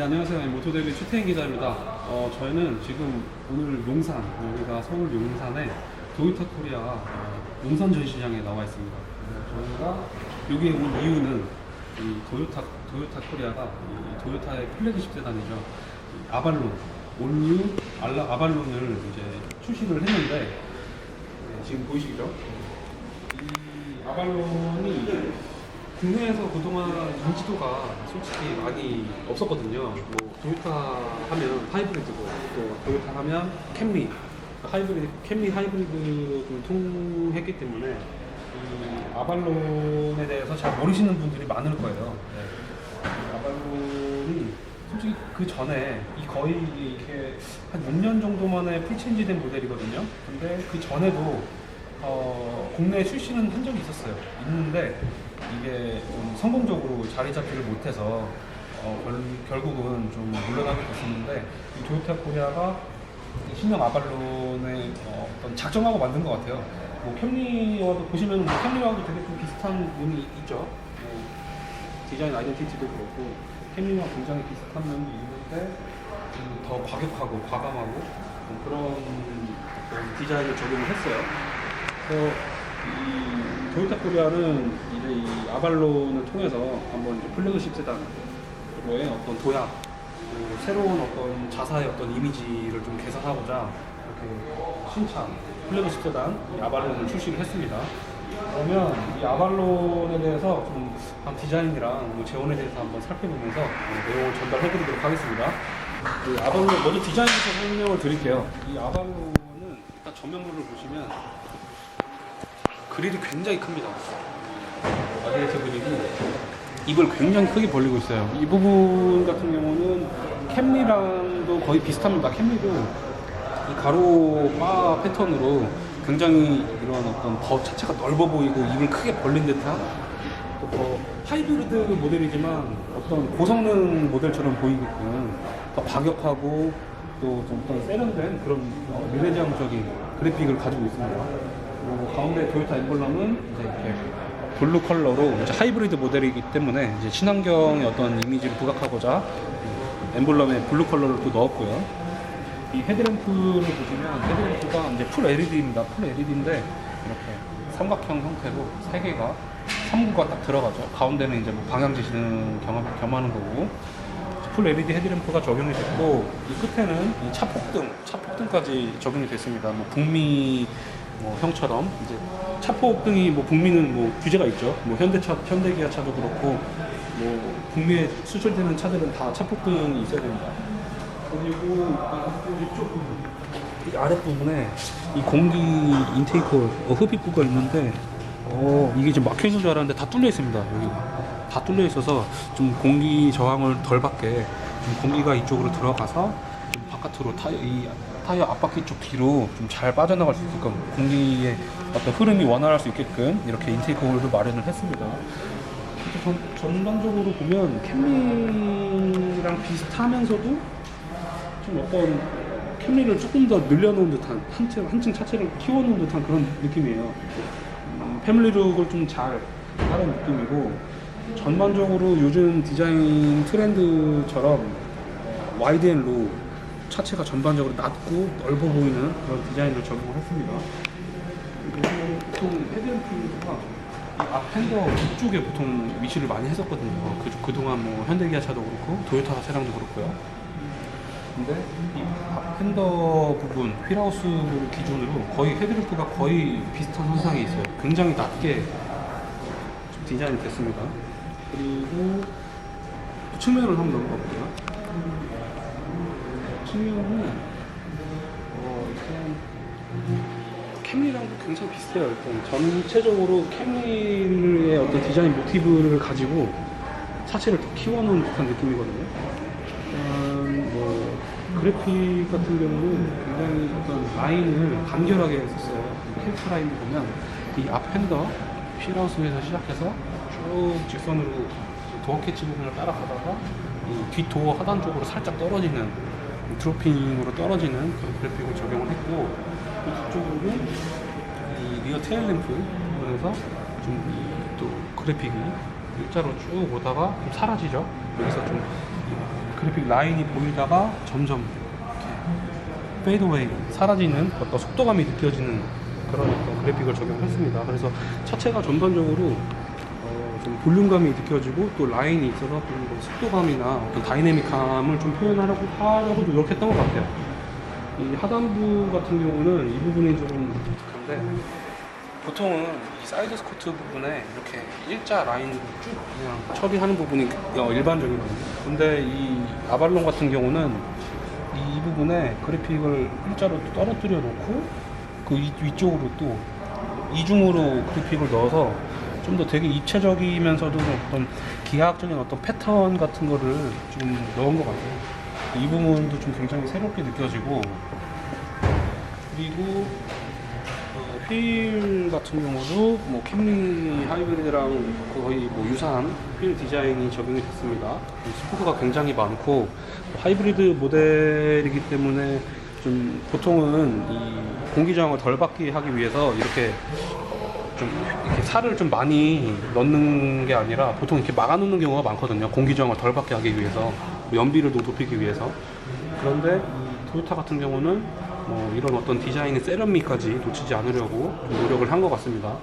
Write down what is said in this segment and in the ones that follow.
안녕하세요. 모토데일리 최태인 기자입니다. 저희는 지금 오늘 용산, 여기가 서울 용산의 도요타 코리아 용산 전시장에 나와 있습니다. 저희가 여기에 온 이유는 이 도요타 코리아가 이 도요타의 플래그십 세단이죠. 이 아발론, 올뉴 아발론을 이제 출시를 했는데, 지금 보이시죠? 이 아발론이 국내에서 그동안 인지도가 솔직히 많이 없었거든요. 뭐 도요타 하면 하이브리드고, 또 도요타 하면 캠리 하이브리드를 통했기 때문에 이 아발론에 대해서 잘 모르시는 분들이 많을 거예요. 네. 아발론이 솔직히 그 전에 거의 이렇게 한 6년 정도 만에 풀체인지된 모델이거든요. 근데 그 전에도 국내에 출시는 한 적이 있는데 이게 좀 성공적으로 자리 잡지를 못해서 결국은 좀 물러나게 됐었는데, 이 도요타 코리아가 신형 아발론의 어떤 작정하고 만든 것 같아요. 뭐 캠리와도 보시면 뭐 캠리와도 되게 좀 비슷한 면이 있죠. 뭐 디자인 아이덴티티도 그렇고 캠리와 굉장히 비슷한 면이 있는데 더 과격하고 과감하고 그런 디자인을 적용을 했어요. 그래서 이 도요타 코리아는 이제 이 아발론을 통해서 한번 이제 플래그십 세단의 어떤 도약, 새로운 어떤 자사의 어떤 이미지를 좀 개선하고자 이렇게 신차 플래그십 세단 이 아발론을 출시를 했습니다. 그러면 이 아발론에 대해서 좀 디자인이랑 뭐 재원에 대해서 한번 살펴보면서 내용을 전달해드리도록 하겠습니다. 그 아발론 먼저 디자인부터 설명을 드릴게요. 이 아발론은 일단 전면부를 보시면 그릴이 굉장히 큽니다. 아디레스 그릴이 입을 굉장히 크게 벌리고 있어요. 이 부분 같은 경우는 캠리랑도 거의 비슷합니다. 캠리도 이 가로 바 패턴으로 굉장히 이런 어떤 더 차체가 넓어 보이고 입을 크게 벌린 듯한, 또 더 하이브리드 모델이지만 어떤 고성능 모델처럼 보이게끔 더 과격하고 또 좀 어떤 세련된 그런 미래지향적인 그래픽을 가지고 있습니다. 가운데 도요타 엠블럼은 이제 이렇게 블루 컬러로 이제 하이브리드 모델이기 때문에 이제 친환경의 어떤 이미지를 부각하고자 엠블럼에 블루 컬러를 또 넣었고요. 이 헤드램프를 보시면 헤드램프가 이제 풀 LED입니다. 풀 LED인데 이렇게 삼각형 형태로 3개가 3구가 딱 들어가죠. 가운데는 이제 뭐 방향 지시는 겸하는 거고, 풀 LED 헤드램프가 적용이 됐고, 이 끝에는 이 차폭등까지 적용이 됐습니다. 뭐 북미 형처럼 이제 차폭등이 뭐 북미는 뭐 규제가 있죠. 뭐 현대기아 차도 그렇고 뭐 북미에 수출되는 차들은 다 차폭등이 있어야 됩니다. 그리고 이쪽 이 아랫부분에 이 공기 인테이커 흡입구가 있는데 이게 지금 막혀 있는 줄 알았는데 다 뚫려 있습니다. 여기가 다 뚫려 있어서 좀 공기 저항을 덜 받게 좀 공기가 이쪽으로 들어가서 좀 바깥으로 타이어 앞바퀴 쪽 뒤로 좀 잘 빠져나갈 수 있게끔, 공기의 어떤 흐름이 원활할 수 있게끔 이렇게 인테이크 홀을 마련을 했습니다. 전반적으로 보면 캠리랑 비슷하면서도 좀 어떤 캠리를 조금 더 늘려놓은 듯한, 한층 차체를 키워놓은 듯한 그런 느낌이에요. 패밀리룩을 좀 잘 하는 느낌이고, 전반적으로 요즘 디자인 트렌드처럼 와이드 앤 로우, 차체가 전반적으로 낮고 넓어 보이는 그런 디자인을 적용을 했습니다. 그리고 보통 헤드램프가 이 앞핸더 위쪽에 보통 위치를 많이 했었거든요. 그동안 뭐 현대기아 차도 그렇고 도요타 차량도 그렇고요. 근데 이 앞핸더 부분, 휠하우스를 기준으로 거의 헤드램프가 거의 비슷한 선상에 있어요. 굉장히 낮게 좀 디자인이 됐습니다. 그리고 측면을 한번 넘어가 볼게요. 측면은 일단 캠리랑도 굉장히 비슷해요. 일단 전체적으로 캠리의 어떤 디자인 모티브를 가지고 차체를 더 키워놓은 듯한 느낌이거든요. 일단 뭐 그래픽 같은 경우는 굉장히 어떤 라인을 간결하게 했었어요. 캐릭터 라인을 보면 이 앞핸더 휠하우스에서 시작해서 쭉 직선으로 도어 캐치 부분을 따라가다가 이 뒷도어 하단 쪽으로 살짝 떨어지는, 드로핑으로 떨어지는 그런 그래픽을 적용을 했고, 뒤쪽으로는 이 리어 테일 램프 부분에서 좀 또 그래픽이 일자로 쭉 오다가 좀 사라지죠. 여기서 좀 그래픽 라인이 보이다가 점점 이렇게 페이드웨이 사라지는 어떤 속도감이 느껴지는 그런 어떤 그래픽을 적용했습니다. 그래서 차체가 전반적으로 좀 볼륨감이 느껴지고 또 라인이 있어서 좀 속도감이나 어떤 다이내믹함을 좀 표현하려고 노력했던 것 같아요. 이 하단부 같은 경우는 이 부분이 조금 독특한데, 보통은 이 사이드 스커트 부분에 이렇게 일자 라인으로 쭉 그냥 처리하는 부분이 일반적이거든요. 근데 이 아발론 같은 경우는 이 부분에 그래픽을 일자로 떨어뜨려 놓고 그 위쪽으로 또 이중으로 그래픽을 넣어서 좀 더 되게 입체적이면서도 어떤 기하학적인 어떤 패턴 같은 거를 좀 넣은 것 같아요. 이 부분도 좀 굉장히 새롭게 느껴지고, 그리고 휠 같은 경우도 뭐 캠리 하이브리드랑 거의 뭐 유사한 휠 디자인이 적용이 됐습니다. 스포크가 굉장히 많고 하이브리드 모델이기 때문에 좀 보통은 이 공기 저항을 덜 받게 하기 위해서 이렇게 좀 이렇게 살을 좀 많이 넣는 게 아니라 보통 이렇게 막아 놓는 경우가 많거든요. 공기 저항을 덜 받게 하기 위해서, 연비를 높이기 위해서. 그런데 이 토요타 같은 경우는 뭐 이런 어떤 디자인의 세련미까지 놓치지 않으려고 노력을 한 것 같습니다.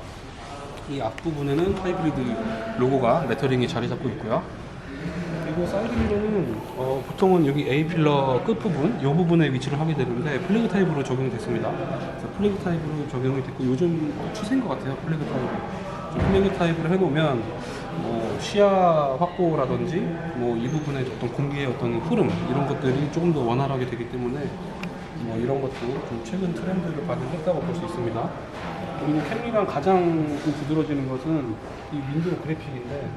이 앞부분에는 하이브리드 로고가 레터링이 자리 잡고 있고요. 그리고 사이드 미러는 보통은 여기 A 필러 끝부분, 이 부분에 위치를 하게 되는데 플래그 타입으로 적용이 됐습니다. 그래서 플래그 타입으로 적용이 됐고, 요즘 추세인 것 같아요. 플래그 타입. 플래그 타입으로 해놓으면 뭐 시야 확보라든지 뭐 이 부분에 어떤 공기의 어떤 흐름 이런 것들이 조금 더 원활하게 되기 때문에 뭐 이런 것도 좀 최근 트렌드를 반영했다고 볼 수 있습니다. 그리고 캠리랑 가장 좀 두드러지는 것은 이 윈도우 그래픽인데,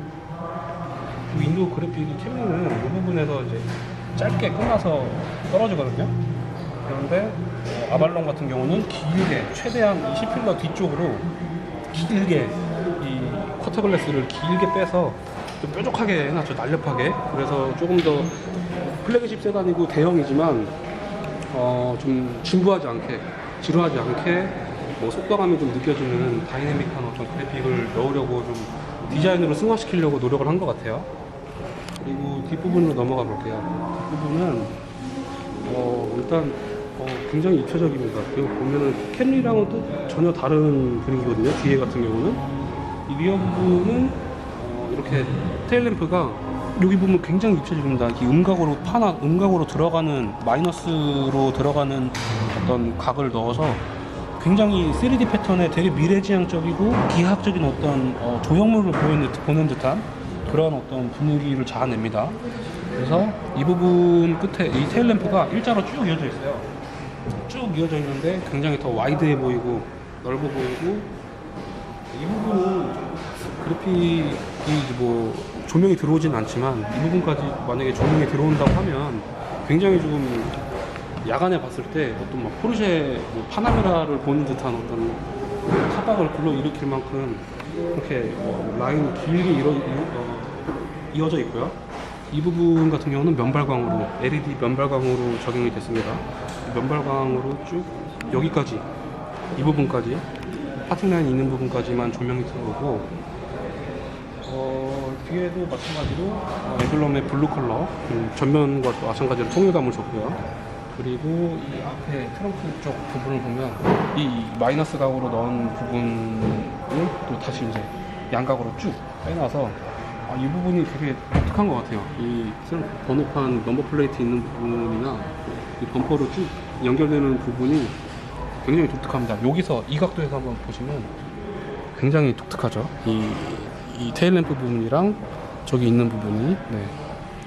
윈도우 그래픽이 캠리는 이 부분에서 이제 짧게 끝나서 떨어지거든요. 그런데 아발론 같은 경우는 길게 최대한 이 C필러 뒤쪽으로 길게 이 쿼터 글래스를 길게 빼서 좀 뾰족하게 해놨죠. 날렵하게. 그래서 조금 더 플래그십 세단이고 대형이지만 좀 진부하지 않게, 지루하지 않게 뭐 속도감이 좀 느껴지는 다이내믹한 어떤 그래픽을 넣으려고 좀 디자인으로 승화시키려고 노력을 한 것 같아요. 그리고 뒷부분으로 넘어가 볼게요. 뒷부분은 일단 굉장히 입체적입니다. 그리고 보면은 캠리랑은 또 전혀 다른 분위기거든요. 뒤에 같은 경우는 이 리어 부분은 이렇게 테일램프가 여기 보면 굉장히 입체적입니다. 이 음각으로 들어가는, 마이너스로 들어가는 어떤 각을 넣어서 굉장히 3D 패턴에 되게 미래지향적이고 기하학적인 어떤 조형물을 보는 듯한 그런 어떤 분위기를 자아냅니다. 그래서 이 부분 끝에 이 테일램프가 일자로 쭉 이어져 있어요. 쭉 이어져 있는데 굉장히 더 와이드해 보이고 넓어 보이고, 이 부분은 그래픽이 뭐 조명이 들어오진 않지만 이 부분까지 만약에 조명이 들어온다고 하면 굉장히 조금 야간에 봤을 때 어떤 막 포르쉐 뭐 파나메라를 보는 듯한 어떤 타박을 불러일으킬 만큼 이렇게 라인이 길게 이어져 있고요. 이 부분 같은 경우는 면발광으로, LED 면발광으로 적용이 됐습니다. 면발광으로 쭉 여기까지, 이 부분까지, 파팅 라인 있는 부분까지만 조명이 들어오고, 뒤에도 마찬가지로 에블럼의 블루 컬러 전면과 마찬가지로 통일감을 줬고요. 그리고 이 앞에 트렁크 쪽 부분을 보면 이 마이너스 각으로 넣은 부분을 또 다시 이제 양각으로 쭉 빼놔서 이 부분이 되게 독특한 것 같아요. 이 번호판 넘버 플레이트 있는 부분이나 이 범퍼로 쭉 연결되는 부분이 굉장히 독특합니다. 여기서 이 각도에서 한번 보시면 굉장히 독특하죠. 이 테일램프 부분이랑 저기 있는 부분이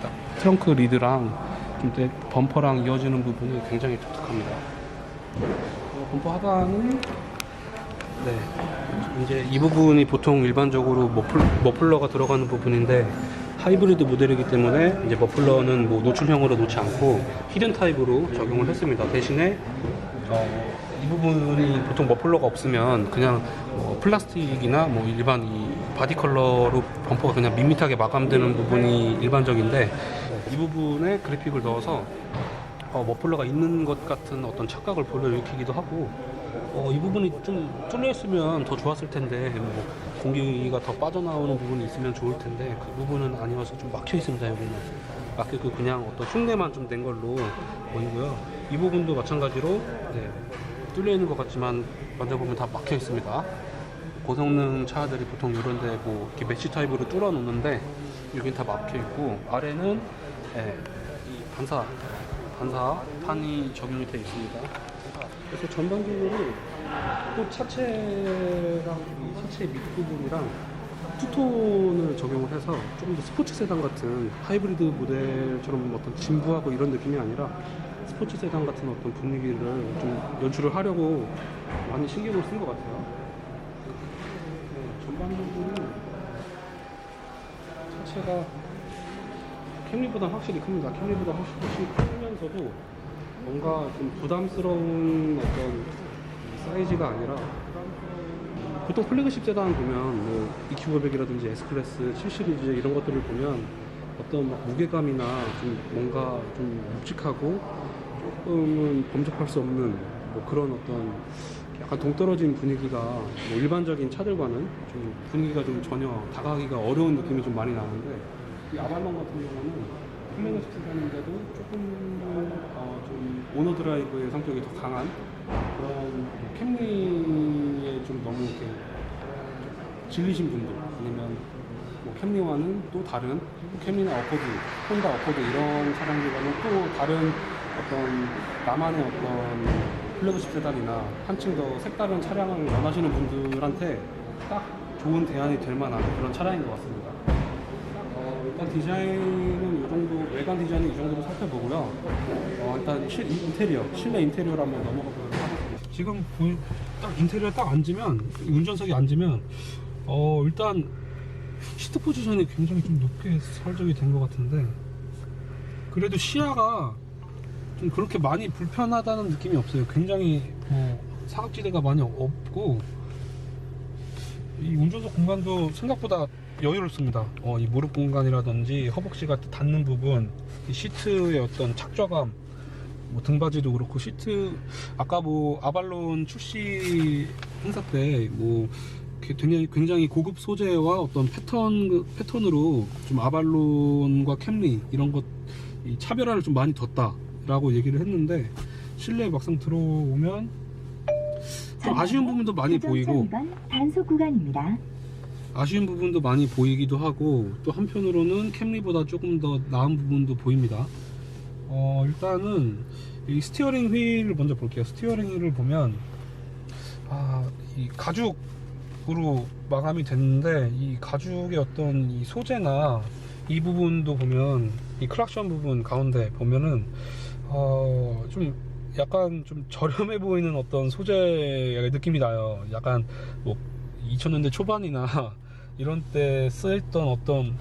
딱 트렁크 리드랑 좀 범퍼랑 이어지는 부분이 굉장히 독특합니다. 범퍼 하단은 이제 이 부분이 보통 일반적으로 머플러가 들어가는 부분인데, 하이브리드 모델이기 때문에 이제 머플러는 뭐 노출형으로 놓지 않고 히든 타입으로 적용을 했습니다. 대신에 이 부분이 보통 머플러가 없으면 그냥 플라스틱이나 뭐 일반 이 바디 컬러로 범퍼가 그냥 밋밋하게 마감되는 부분이 일반적인데, 이 부분에 그래픽을 넣어서 머플러가 있는 것 같은 어떤 착각을 불러일으키기도 하고, 이 부분이 좀 뚫려 있으면 더 좋았을 텐데, 뭐 공기가 더 빠져나오는 부분이 있으면 좋을 텐데 그 부분은 아니어서 좀 막혀 있습니다. 여기는 맡기고 그냥 어떤 흉내만 좀 낸 걸로 보이고요. 이 부분도 마찬가지로 네, 뚫려 있는 것 같지만 만져보면 다 막혀 있습니다. 고성능 차들이 보통 이런데 뭐 이렇게 메쉬 타입으로 뚫어 놓는데 여긴 다 막혀 있고 아래는 네, 이 반사판이 적용이 되어 있습니다. 그래서 전반적으로 또 차체랑 이 차체 밑부분이랑 투톤을 적용을 해서 조금 더 스포츠 세단 같은 하이브리드 모델처럼 어떤 진부하고 이런 느낌이 아니라 스포츠 세단 같은 어떤 분위기를 좀 연출을 하려고 많이 신경을 쓴 것 같아요. 네, 전반적으로 차체가 캠리보다 확실히 큽니다. 캠리보다 훨씬 크면서도 뭔가 좀 부담스러운 어떤 사이즈가 아니라 보통 플래그십 세단 보면 뭐 EQ500이라든지 S클래스 7시리즈 이런 것들을 보면 어떤 막 무게감이나 좀 뭔가 좀 묵직하고 조금은 범접할 수 없는 뭐 그런 어떤 약간 동떨어진 분위기가 뭐 일반적인 차들과는 좀 분위기가 좀 전혀 다가가기가 어려운 느낌이 좀 많이 나는데 이 아발론 같은 경우는 플래그십 세단인데도 조금 좀 오너드라이브의 성격이 더 강한 그런 캠리에 좀 너무 이렇게 질리신 분들 아니면 뭐 캠리와는 또 다른 캠리나 어코드, 혼다 어코드 이런 차량들과는 또 다른 어떤 나만의 어떤 플래그십 세단이나 한층 더 색다른 차량을 원하시는 분들한테 딱 좋은 대안이 될 만한 그런 차량인 것 같습니다. 일단 디자인은 이 정도, 외관 디자인은 이 정도로 살펴보고요. 일단 인테리어, 실내 인테리어로 한번 넘어가 보도록 하겠습니다. 지금 딱 인테리어 딱 앉으면, 운전석에 앉으면, 일단 시트 포지션이 굉장히 좀 높게 설정이 된 것 같은데, 그래도 시야가 좀 그렇게 많이 불편하다는 느낌이 없어요. 굉장히 사각지대가 많이 없고, 이 운전석 공간도 생각보다 여유롭습니다. 이 무릎 공간이라든지 허벅지가 닿는 부분, 이 시트의 어떤 착좌감, 뭐 등받이도 그렇고 시트 아까 뭐 아발론 출시 행사 때 뭐 굉장히 고급 소재와 어떤 패턴으로 좀 아발론과 캠리 이런 것 이 차별화를 좀 많이 뒀다라고 얘기를 했는데 실내에 막상 들어오면 좀 아쉬운 부분도 많이 보이고 단속 구간입니다. 아쉬운 부분도 많이 보이기도 하고 또 한편으로는 캠리보다 조금 더 나은 부분도 보입니다. 일단은 이 스티어링 휠을 먼저 볼게요. 스티어링 휠을 보면 이 가죽으로 마감이 됐는데 이 가죽의 어떤 이 소재나 이 부분도 보면 이 클락션 부분 가운데 보면은 좀 약간 좀 저렴해 보이는 어떤 소재의 느낌이 나요. 약간 뭐 2000년대 초반이나 이런 때 쓰였던 어떤 이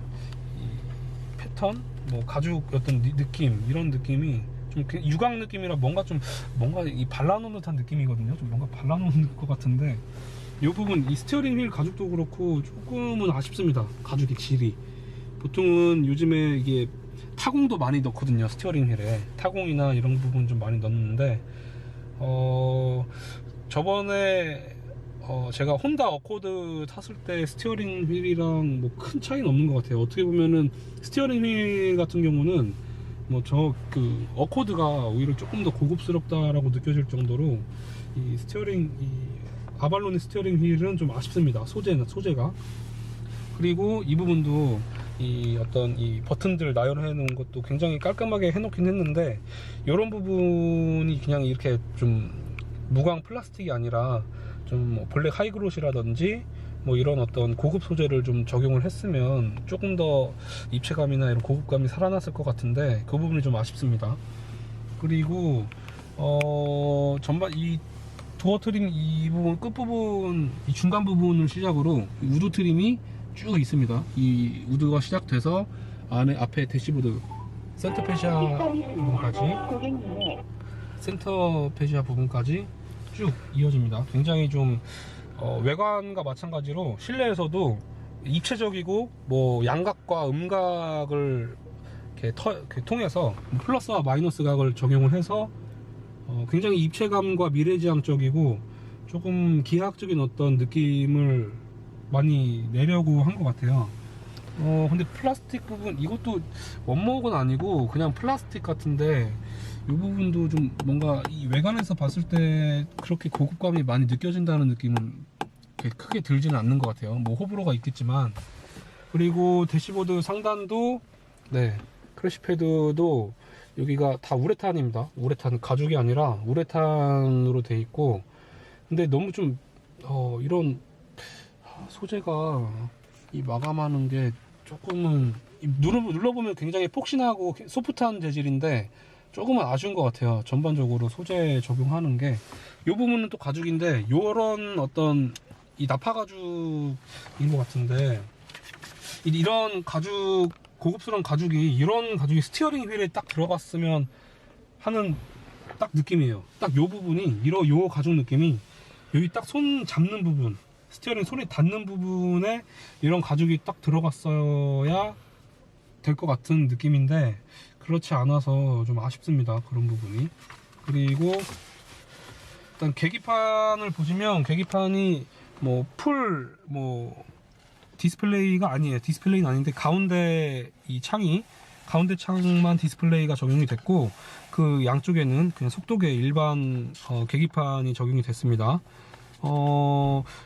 패턴, 뭐 가죽 어떤 느낌 이런 느낌이 좀 유광 느낌이라 뭔가 이 발라놓은 듯한 느낌이거든요. 좀 뭔가 발라놓은 것 같은데 이 부분 이 스티어링 휠 가죽도 그렇고 조금은 아쉽습니다. 가죽의 질이 보통은 요즘에 이게 타공도 많이 넣거든요. 스티어링 휠에 타공이나 이런 부분 좀 많이 넣는데 저번에 제가 혼다 어코드 탔을 때 스티어링 휠이랑 뭐 큰 차이는 없는 것 같아요. 어떻게 보면은 스티어링 휠 같은 경우는 뭐 어코드가 오히려 조금 더 고급스럽다라고 느껴질 정도로 이 아발론의 스티어링 휠은 좀 아쉽습니다. 소재가. 그리고 이 부분도 이 어떤 이 버튼들 나열해 놓은 것도 굉장히 깔끔하게 해놓긴 했는데 이런 부분이 그냥 이렇게 좀 무광 플라스틱이 아니라 좀 뭐 블랙 하이그로시라든지 뭐 이런 어떤 고급 소재를 좀 적용을 했으면 조금 더 입체감이나 이런 고급감이 살아났을 것 같은데 그 부분이 좀 아쉽습니다. 그리고 전반 이 도어 트림 이 부분 끝부분 이 중간 부분을 시작으로 우드 트림이 쭉 있습니다. 이 우드가 시작돼서 앞에 대시보드 센터 페시아 부분까지 쭉 이어집니다. 굉장히 좀 외관과 마찬가지로 실내에서도 입체적이고 뭐 양각과 음각을 이렇게 통해서 플러스와 마이너스 각을 적용을 해서 굉장히 입체감과 미래지향적이고 조금 기하학적인 어떤 느낌을 많이 내려고 한 것 같아요. 근데 플라스틱 부분, 이것도 원목은 아니고 그냥 플라스틱 같은데 이 부분도 좀 뭔가 이 외관에서 봤을 때 그렇게 고급감이 많이 느껴진다는 느낌은 크게 들지는 않는 것 같아요. 뭐 호불호가 있겠지만. 그리고 대시보드 상단도 네, 크래시 패드도 여기가 다 우레탄입니다. 우레탄, 가죽이 아니라 우레탄으로 돼 있고, 근데 너무 좀 이런 소재가 이 마감하는 게 조금은 눌러보면 굉장히 폭신하고 소프트한 재질인데 조금은 아쉬운 것 같아요. 전반적으로 소재 적용하는 게. 이 부분은 또 가죽인데 요런 어떤 이 나파 가죽인 것 같은데, 이런 가죽, 고급스러운 가죽이, 이런 가죽이 스티어링 휠에 딱 들어갔으면 하는 딱 느낌이에요. 딱 요 부분이, 요 가죽 느낌이 여기 딱 손 잡는 부분, 스티어링 손에 닿는 부분에 이런 가죽이 딱 들어갔어야 될 것 같은 느낌인데 그렇지 않아서 좀 아쉽습니다. 그런 부분이. 그리고 일단 계기판을 보시면 계기판이 디스플레이가 아니에요. 디스플레이는 아닌데 가운데 이 창이, 가운데 창만 디스플레이가 적용이 됐고 그 양쪽에는 그냥 속도계 일반 계기판이 적용이 됐습니다.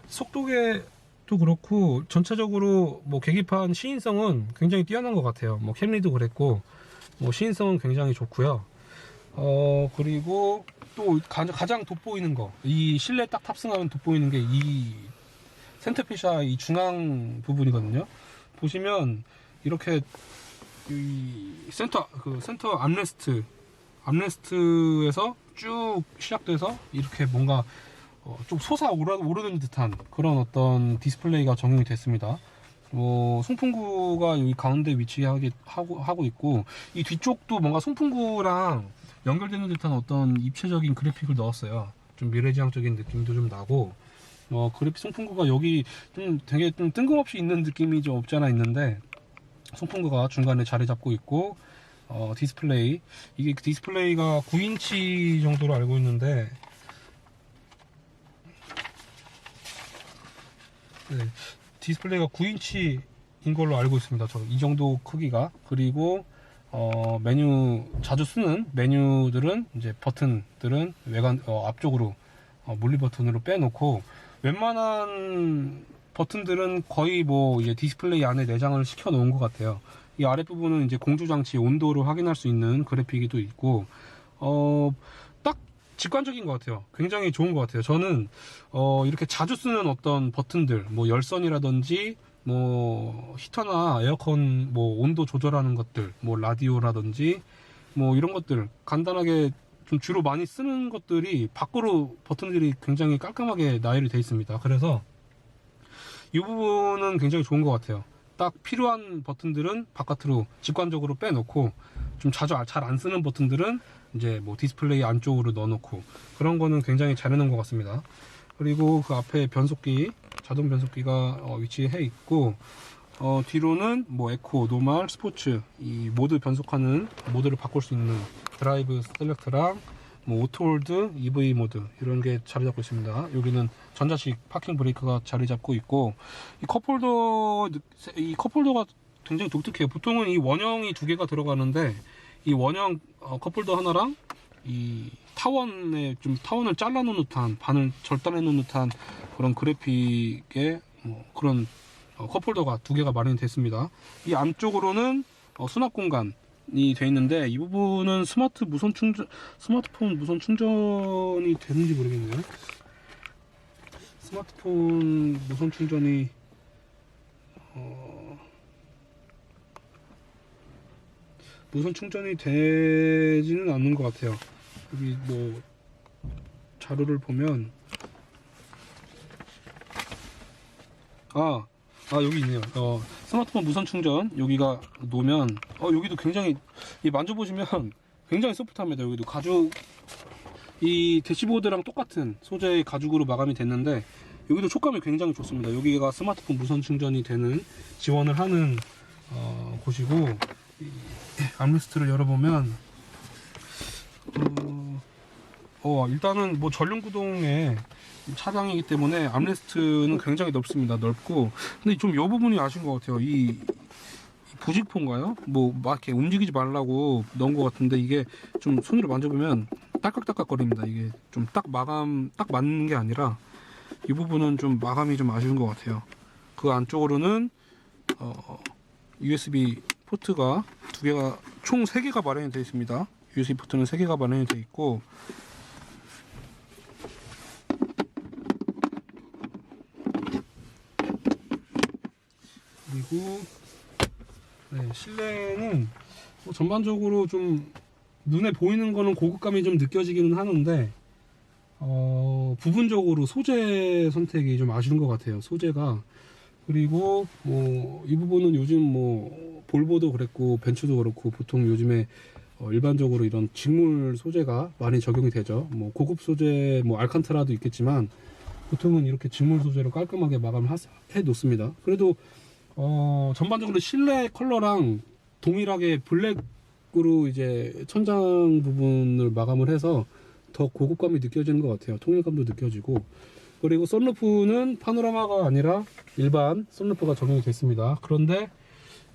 속도계도 그렇고 전체적으로 계기판 시인성은 굉장히 뛰어난 것 같아요. 캠리도 그랬고 시인성은 굉장히 좋고요. 그리고 또 가장 돋보이는 거, 이 실내 딱 탑승하면 돋보이는 게 이 센터피샤 이 중앙 부분이거든요. 보시면 이렇게 이 센터 암레스트에서 쭉 시작돼서 이렇게 뭔가 좀 솟아오르는 듯한 그런 어떤 디스플레이가 적용이 됐습니다. 송풍구가 여기 가운데 위치하고 있고, 이 뒤쪽도 뭔가 송풍구랑 연결되는 듯한 어떤 입체적인 그래픽을 넣었어요. 좀 미래지향적인 느낌도 좀 나고, 그래픽 송풍구가 여기 되게 좀 뜬금없이 있는 느낌이 좀 없지 않아 있는데, 송풍구가 중간에 자리 잡고 있고, 디스플레이, 이게 디스플레이가 9인치 정도로 알고 있는데, 네, 디스플레이가 9인치인 걸로 알고 있습니다. 이 정도 크기가. 그리고 메뉴, 자주 쓰는 메뉴들은, 이제 버튼들은 외관 앞쪽으로 물리 버튼으로 빼놓고, 웬만한 버튼들은 거의 이제 디스플레이 안에 내장을 시켜 놓은 것 같아요. 이 아랫부분은 이제 공조장치 온도를 확인할 수 있는 그래픽이 또 있고, 딱 직관적인 것 같아요. 굉장히 좋은 것 같아요. 저는 이렇게 자주 쓰는 어떤 버튼들, 열선이라든지 히터나 에어컨 온도 조절하는 것들, 라디오라든지 이런 것들 간단하게 좀 주로 많이 쓰는 것들이 밖으로 버튼들이 굉장히 깔끔하게 나열이 되어 있습니다. 그래서 이 부분은 굉장히 좋은 것 같아요. 딱 필요한 버튼들은 바깥으로 직관적으로 빼놓고, 좀 자주 잘 안 쓰는 버튼들은 이제 디스플레이 안쪽으로 넣어놓고, 그런 거는 굉장히 잘 해놓은 것 같습니다. 그리고 그 앞에 변속기, 자동 변속기가 위치해 있고, 뒤로는 에코, 노멀, 스포츠, 이 모드 변속하는 모드를 바꿀 수 있는 드라이브 셀렉트랑 오토홀드, EV 모드 이런 게 자리 잡고 있습니다. 여기는 전자식 파킹 브레이크가 자리 잡고 있고, 이 컵홀더가 굉장히 독특해요. 보통은 이 원형이 두 개가 들어가는데, 이 원형 컵홀더 하나랑 이 타원을 잘라 놓은 듯한, 반을 절단해 놓은 듯한 그런 그래픽의 그런 컵홀더가 두 개가 마련이 됐습니다. 이 안쪽으로는 수납 공간이 되어 있는데, 이 부분은 스마트폰 무선 충전이 되는지 모르겠네요. 스마트폰 무선 충전이 되지는 않는 것 같아요. 여기 자료를 보면 여기 있네요. 스마트폰 무선 충전 여기가 놓으면 여기도 굉장히 만져보시면 굉장히 소프트합니다. 여기도 가죽, 이 대시보드랑 똑같은 소재의 가죽으로 마감이 됐는데 여기도 촉감이 굉장히 좋습니다. 여기가 스마트폰 무선 충전이 되는, 지원을 하는 곳이고, 암레스트를 열어보면 일단은 전륜구동의 차량이기 때문에 암레스트는 굉장히 넓습니다. 넓고, 근데 좀 이 부분이 아쉬운 것 같아요. 이 부직포인가요? 뭐 막 이렇게 움직이지 말라고 넣은 것 같은데 이게 좀 손으로 만져보면 딸깍딸깍거립니다. 이게 좀 딱 마감 딱 맞는 게 아니라 이 부분은 좀 마감이 좀 아쉬운 것 같아요. 그 안쪽으로는 USB 포트가 두 개가 총 3개가 마련이 되어 있습니다. USB 포트는 3개가 마련이 되어 있고 그리고 네, 실내는 뭐 전반적으로 좀 눈에 보이는 거는 고급감이 좀 느껴지기는 하는데 부분적으로 소재 선택이 좀 아쉬운 것 같아요. 소재가. 그리고 뭐 이 부분은 요즘 뭐 볼보도 그랬고 벤츠도 그렇고 보통 요즘에 일반적으로 이런 직물 소재가 많이 적용이 되죠. 뭐 고급 소재 뭐 알칸타라도 있겠지만 보통은 이렇게 직물 소재로 깔끔하게 마감해 놓습니다. 그래도 전반적으로 실내 컬러랑 동일하게 블랙으로 이제 천장 부분을 마감을 해서 더 고급감이 느껴지는 것 같아요. 통일감도 느껴지고. 그리고 썬루프는 파노라마가 아니라 일반 썬루프가 적용이 됐습니다. 그런데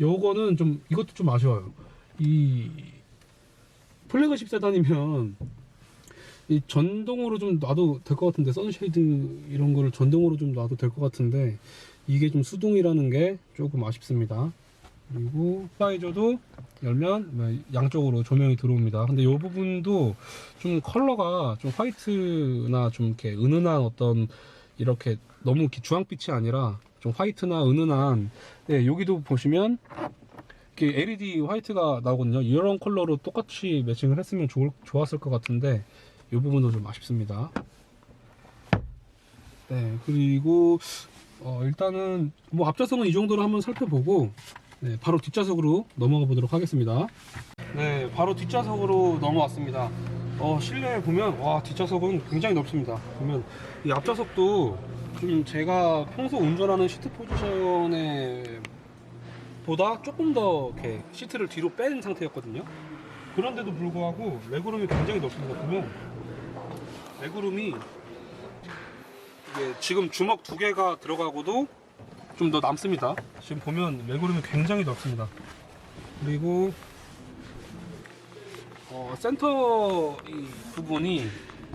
요거는 좀 이것도 좀 아쉬워요. 이 플래그십 세단이면 이 전동으로 좀 놔도 될 것 같은데, 선쉐이드 이런 거를 전동으로 좀 놔도 될 것 같은데 이게 좀 수동이라는 게 조금 아쉽습니다. 그리고 바이저도 열면 양쪽으로 조명이 들어옵니다. 근데 이 부분도 좀 컬러가 좀 화이트나 좀 이렇게 은은한 어떤 이렇게 너무 이렇게 주황빛이 아니라 좀 화이트나 은은한, 네, 여기도 보시면 이렇게 LED 화이트가 나오거든요. 이런 컬러로 똑같이 매칭을 했으면 좋았을 것 같은데 이 부분도 좀 아쉽습니다. 네, 그리고 일단은 뭐 앞좌석은 이 정도로 한번 살펴보고, 네, 바로 뒷좌석으로 넘어가 보도록 하겠습니다. 네, 바로 뒷좌석으로 넘어왔습니다. 실내에 보면 와, 뒷좌석은 굉장히 넓습니다. 보면 이 앞좌석도 좀 제가 평소 운전하는 시트 포지션에 보다 조금 더 이렇게 시트를 뒤로 뺀 상태였거든요. 그런데도 불구하고 레그룸이 굉장히 넓습니다. 보면 레그룸이 이게 지금 주먹 2개가 들어가고도 좀 더 남습니다. 지금 보면 레그룸이 굉장히 넓습니다. 그리고 센터 이 부분이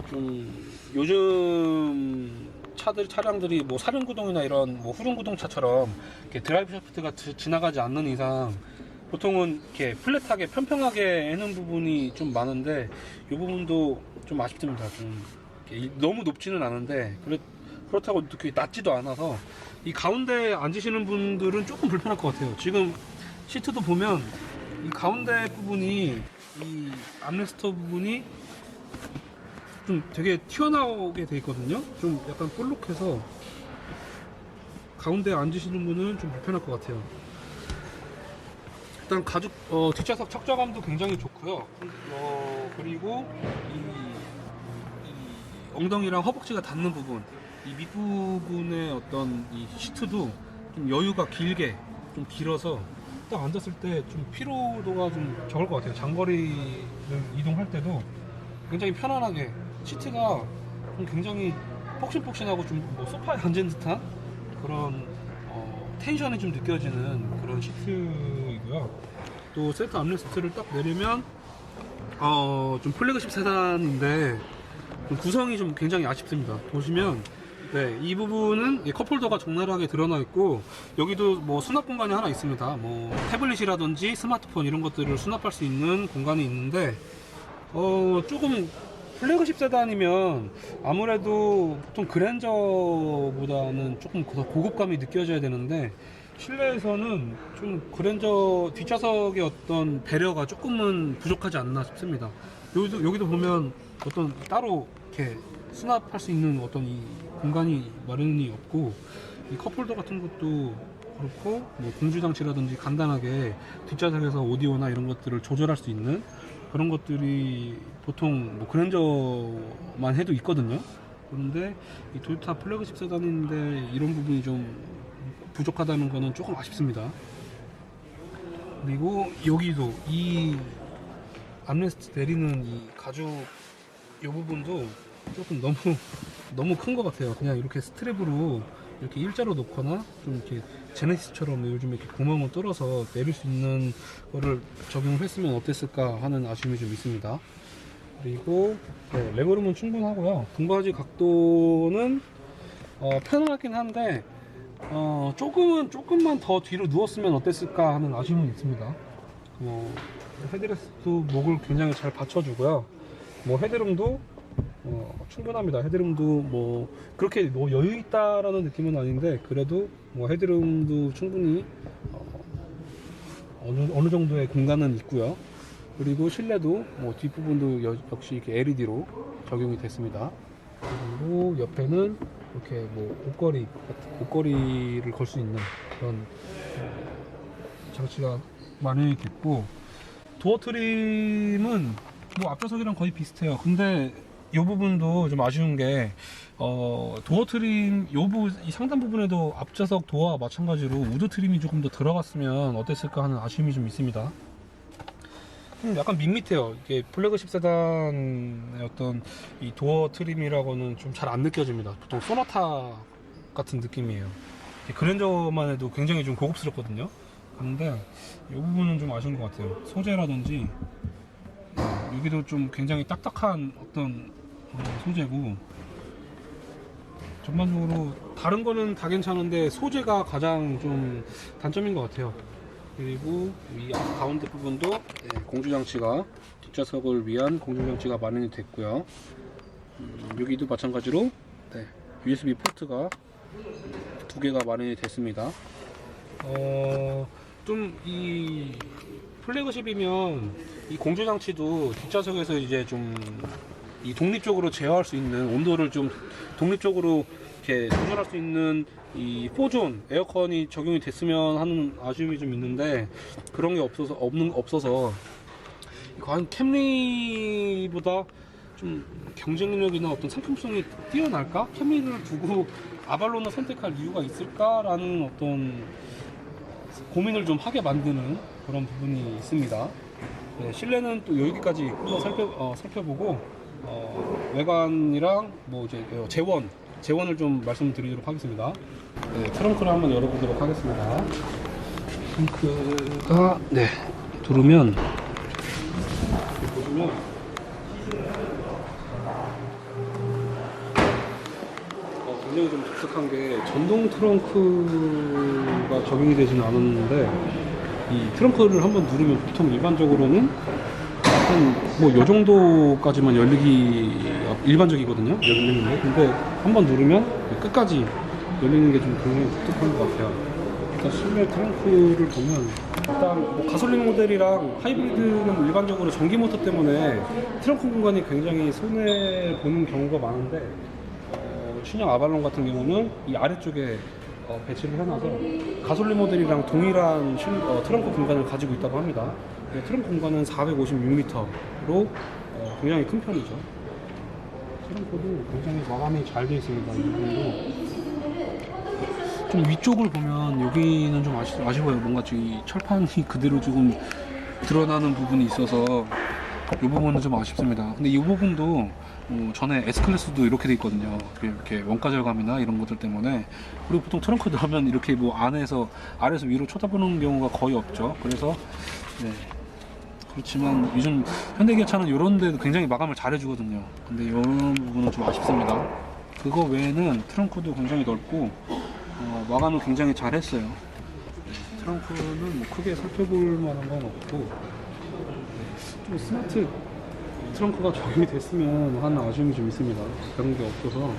좀 요즘 차량들이 뭐 사륜구동이나 이런 뭐 후륜구동차처럼 이렇게 드라이브 샤프트가 지나가지 않는 이상 보통은 이렇게 플랫하게 평평하게 해놓은 부분이 좀 많은데 이 부분도 좀 아쉽습니다. 좀 너무 높지는 않은데 그렇다고 그렇게 낮지도 않아서 이 가운데 앉으시는 분들은 조금 불편할 것 같아요. 지금 시트도 보면 이 가운데 부분이, 이 암레스터 부분이 좀 되게 튀어나오게 돼 있거든요. 좀 약간 볼록해서 가운데 앉으시는 분은 좀 불편할 것 같아요. 일단 가죽 뒷좌석 착좌감도 굉장히 좋고요. 그리고 이 엉덩이랑 허벅지가 닿는 부분, 이 밑부분의 어떤 이 시트도 좀 여유가 길게 좀 길어서 딱 앉았을 때 좀 피로도가 좀 적을 것 같아요. 장거리를 이동할 때도 굉장히 편안하게, 시트가 좀 굉장히 폭신폭신하고 좀 뭐 소파에 앉은 듯한 그런 텐션이 좀 느껴지는 그런 시트이고요. 또 센터 암레스트를 딱 내리면 좀 플래그십 세단인데 좀 구성이 좀 굉장히 아쉽습니다. 보시면, 네, 이 부분은 컵홀더가 적나라하게 드러나 있고 여기도 뭐 수납 공간이 하나 있습니다. 뭐 태블릿이라든지 스마트폰 이런 것들을 수납할 수 있는 공간이 있는데 조금 플래그십 세단이면 아무래도 보통 그랜저보다는 조금 더 고급감이 느껴져야 되는데 실내에서는 좀 그랜저 뒷좌석의 어떤 배려가 조금은 부족하지 않나 싶습니다. 여기도 보면 어떤 따로 이렇게 수납할 수 있는 어떤 이 공간이 마련이 없고, 이 컵홀더 같은 것도 그렇고 뭐 공주장치라든지 간단하게 뒷좌석에서 오디오나 이런 것들을 조절할 수 있는 그런 것들이 보통 뭐 그랜저만 해도 있거든요. 그런데 이 토요타 플래그십 세단인데 이런 부분이 좀 부족하다는 거는 조금 아쉽습니다. 그리고 여기도 이 암레스트 내리는 이 가죽 이 부분도 조금 너무 큰 것 같아요. 그냥 이렇게 스트랩으로 이렇게 일자로 놓거나 좀 이렇게 제네시스처럼 요즘 이렇게 구멍을 뚫어서 내릴 수 있는 거를 적용했으면 어땠을까 하는 아쉬움이 좀 있습니다. 그리고 네, 레그룸은 충분하고요. 등받이 각도는 편하긴 한데 조금만 더 뒤로 누웠으면 어땠을까 하는 아쉬움은 있습니다. 헤드레스트도 목을 굉장히 잘 받쳐주고요. 헤드룸도 충분합니다. 헤드룸도 그렇게 여유 있다라는 느낌은 아닌데, 그래도 헤드룸도 충분히 어느 정도의 공간은 있고요. 그리고 실내도 뒷부분도 역시 이렇게 LED로 적용이 됐습니다. 그리고 옆에는 이렇게 옷걸이를 걸 수 있는 그런 장치가 마련이 됐고, 도어 트림은 앞좌석이랑 거의 비슷해요. 근데 이 부분도 좀 아쉬운 게 도어 트림 이 상단 부분에도 앞좌석 도어와 마찬가지로 우드 트림이 조금 더 들어갔으면 어땠을까 하는 아쉬움이 좀 있습니다. 약간 밋밋해요. 이게 플래그십 세단의 어떤 이 도어 트림이라고는 좀 잘 안 느껴집니다. 보통 소나타 같은 느낌이에요. 그랜저만 해도 굉장히 좀 고급스럽거든요. 그런데 이 부분은 좀 아쉬운 것 같아요. 소재라든지 여기도 좀 굉장히 딱딱한 어떤 소재고, 전반적으로 다른 거는 다 괜찮은데 소재가 가장 좀 단점인 것 같아요. 그리고 이 가운데 부분도 공조장치가, 뒷좌석을 위한 공조장치가 마련이 됐고요. 여기도 마찬가지로 USB 포트가 2개가 마련이 됐습니다. 좀 이 플래그십이면 이 공조장치도 뒷좌석에서 이제 좀 이 독립적으로 제어할 수 있는, 온도를 좀 독립적으로 이렇게 조절할 수 있는 이 4존 에어컨이 적용이 됐으면 하는 아쉬움이 좀 있는데, 그런 게 없어서 과연 캠리보다 좀 경쟁력이나 어떤 상품성이 뛰어날까? 캠리를 두고 아발론을 선택할 이유가 있을까라는 어떤 고민을 좀 하게 만드는 그런 부분이 있습니다. 네, 실내는 또 여기까지 한번 살펴보고 외관이랑 이제 재원을 좀 말씀드리도록 하겠습니다. 네, 트렁크를 한번 열어보도록 하겠습니다. 트렁크가 누르면 보시면 굉장히 좀 독특한 게, 전동 트렁크가 적용이 되지는 않았는데, 이 트렁크를 한번 누르면 보통 일반적으로는 요 정도까지만 일반적이거든요. 열리는 게. 근데 한번 누르면 끝까지 열리는 게 좀 굉장히 독특한 것 같아요. 일단 실내 트렁크를 보면, 일단 가솔린 모델이랑 하이브리드는 일반적으로 전기 모터 때문에 트렁크 공간이 굉장히 손해 보는 경우가 많은데, 신형 아발론 같은 경우는 이 아래쪽에 배치를 해놔서 가솔린 모델이랑 동일한 트렁크 공간을 가지고 있다고 합니다. 트렁크 공간은 456m로 굉장히 큰 편이죠. 트렁크도 굉장히 마감이 잘 되어 있습니다. 이 부분도 좀 위쪽을 보면 여기는 좀 아쉬워요. 뭔가 이 철판이 그대로 조금 드러나는 부분이 있어서 이 부분은 좀 아쉽습니다. 근데 이 부분도 전에 S클래스도 이렇게 돼 있거든요. 이렇게 원가 절감이나 이런 것들 때문에. 그리고 보통 트렁크 넣으면 이렇게 아래에서 위로 쳐다보는 경우가 거의 없죠. 그래서 그렇지만 요즘 현대기아차는 이런 데도 굉장히 마감을 잘 해주거든요. 근데 이런 부분은 좀 아쉽습니다. 그거 외에는 트렁크도 굉장히 넓고 마감을 굉장히 잘 했어요. 트렁크는 크게 살펴볼 만한 건 없고, 좀 스마트 트렁크가 적용이 됐으면 하는 아쉬움이 좀 있습니다. 그런 게 없어서.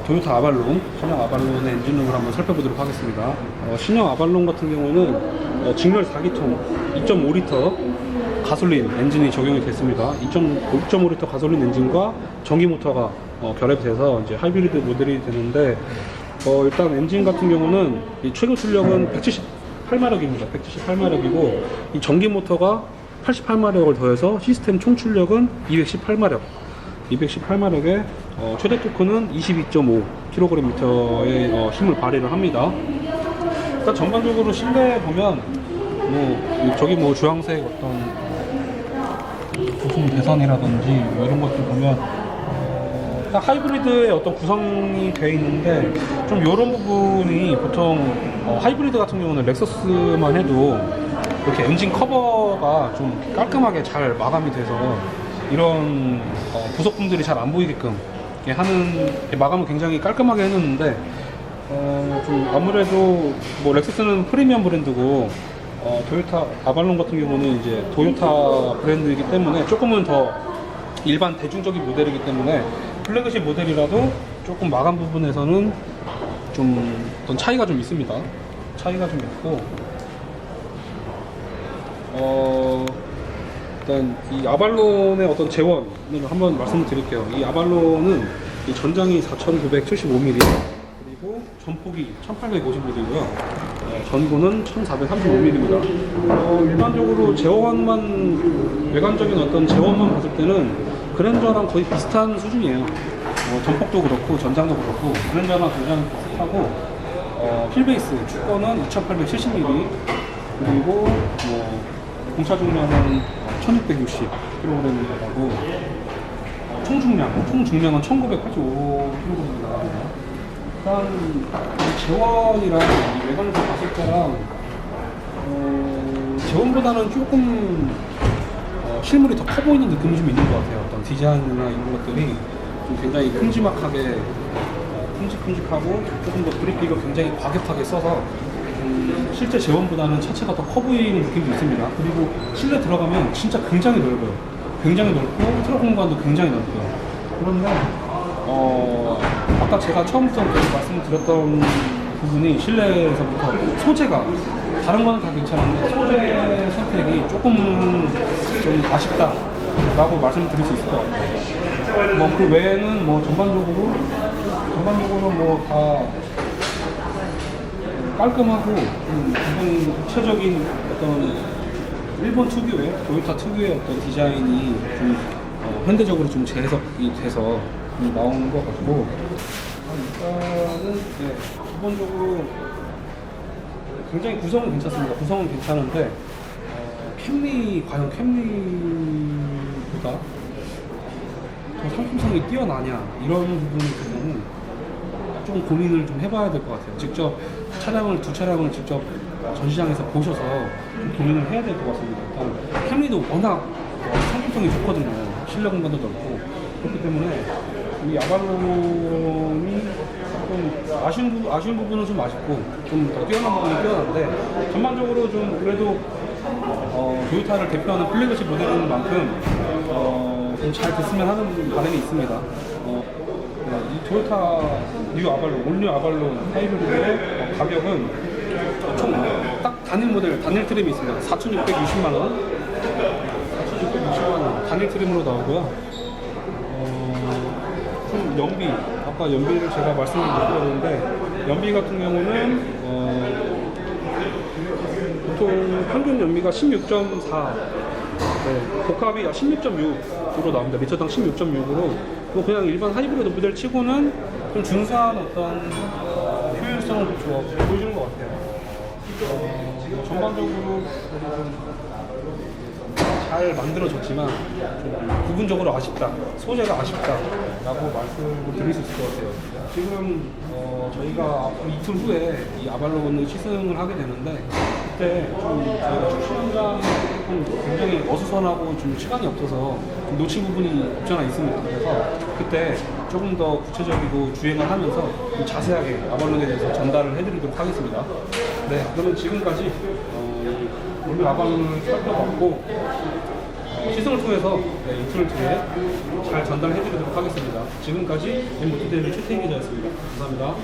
도요타 아발론, 신형 아발론의 엔진룸을 한번 살펴보도록 하겠습니다. 신형 아발론 같은 경우는 직렬 4기통 2.5L 가솔린 엔진이 적용이 됐습니다. 2.5L 가솔린 엔진과 전기 모터가 결합이 돼서 이제 하이브리드 모델이 되는데, 일단 엔진 같은 경우는 이 최고 출력은 178마력입니다. 178마력이고, 이 전기 모터가 88마력을 더해서 시스템 총 출력은 218마력. 218마력에 최대 토크는 22.5kgm의 힘을 발휘를 합니다. 일단 전반적으로 실내에 보면 저기 주황색 어떤 부품 배선이라든지 이런 것들 보면 다 하이브리드의 어떤 구성이 되어 있는데 좀 이런 부분이 보통 하이브리드 같은 경우는 렉서스만 해도 이렇게 엔진 커버가 좀 깔끔하게 잘 마감이 돼서 이런 부속품들이 잘 안 보이게끔 이렇게 하는 마감을 굉장히 깔끔하게 해놓는데 좀 아무래도 뭐 렉서스는 프리미엄 브랜드고 토요타 아발론 같은 경우는 이제 토요타 브랜드이기 때문에 조금은 더 일반 대중적인 모델이기 때문에 플래그십 모델이라도 조금 마감 부분에서는 좀 어떤 차이가 좀 있습니다. 차이가 좀 있고 일단 이 아발론의 어떤 재원을 한번 말씀을 드릴게요. 이 아발론은 이 전장이 4,975mm 그리고 전폭이 1,850mm고요. 전고는 1,435mm입니다. 일반적으로 제어원만 외관적인 어떤 제어원만 봤을 때는 그랜저랑 거의 비슷한 수준이에요. 전폭도 그렇고 전장도 그렇고 그랜저랑 굉장히 비슷하고 휠베이스 축거는 2,870mm 그리고 뭐 공차 중량은 1,660kg이라고 총 중량은 1,985kg입니다. 일단 제원이랑 외관에서 봤을 때랑 제원보다는 조금 실물이 더 커 보이는 느낌이 좀 있는 것 같아요. 어떤 디자인이나 이런 것들이 좀 굉장히 큼지막하게 큼직큼직하고 조금 더 그립기가 굉장히 과격하게 써서 실제 제원보다는 차체가 더 커 보이는 느낌도 있습니다. 그리고 실내 들어가면 진짜 굉장히 넓어요. 굉장히 넓고 트럭 공간도 굉장히 넓고요. 그런데 아까 제가 처음부터 계속 말씀드렸던 부분이 실내에서부터 소재가 다른 거는 다 괜찮은데 소재 선택이 조금 좀 아쉽다라고 말씀드릴 수 있을 것 같아요. 뭐 그 외에는 뭐 전반적으로 뭐 다 깔끔하고 기본 구체적인 어떤 일본 특유의 토요타 특유의 어떤 디자인이 좀 현대적으로 좀 재해석이 돼서 나오는 것 같고 일단은 기본적으로 굉장히 구성은 괜찮습니다. 구성은 괜찮은데 과연 캠리보다 더 상품성이 뛰어나냐 이런 부분에 대해서는 좀 고민을 좀 해봐야 될 것 같아요. 직접 두 차량을 직접 전시장에서 보셔서 좀 고민을 해야 될 것 같습니다. 일단 캠리도 워낙 상품성이 좋거든요. 실내 공간도 넓고 그렇기 때문에 이 아발론이 좀 아쉬운 부분은 좀 아쉽고 좀 더 뛰어난 부분은 뛰어난데 전반적으로 좀 그래도 토요타를 대표하는 플래그십 모델인 만큼 좀 잘 됐으면 하는 바람이 있습니다. 이 토요타 뉴 아발론, 올뉴 아발론 하이브리드의 가격은 총 딱 단일 모델, 단일 트림이 있습니다. 4,660만원 4,660만원 단일 트림으로 나오고요. 좀 연비, 아까 연비를 제가 말씀을 못 드렸는데 연비 같은 경우는 보통 평균 연비가 16.4 복합이 16.6으로 나옵니다. 리터당 16.6으로 뭐 그냥 일반 하이브리드 모델 치고는 좀 준수한 어떤 효율성을 보여주는 것 같아요. 전반적으로 잘 만들어졌지만 좀 부분적으로 아쉽다, 소재가 아쉽다라고 말씀을 드릴 수 있을 것 같아요. 지금 저희가 이틀 후에 이 아발론을 시승을 하게 되는데 그때 좀 저희가 출시 현장이 굉장히 어수선하고 좀 시간이 없어서 좀 놓친 부분이 없지 않아 있습니다. 그래서 그때 조금 더 구체적이고 주행을 하면서 좀 자세하게 아발론에 대해서 전달을 해드리도록 하겠습니다. 네, 그러면 지금까지 오늘 아발론을 살펴봤고 시승을 통해서 이틀 뒤에 잘 전달해드리도록 하겠습니다. 지금까지 엠모토데일리 최태인 기자였습니다. 감사합니다.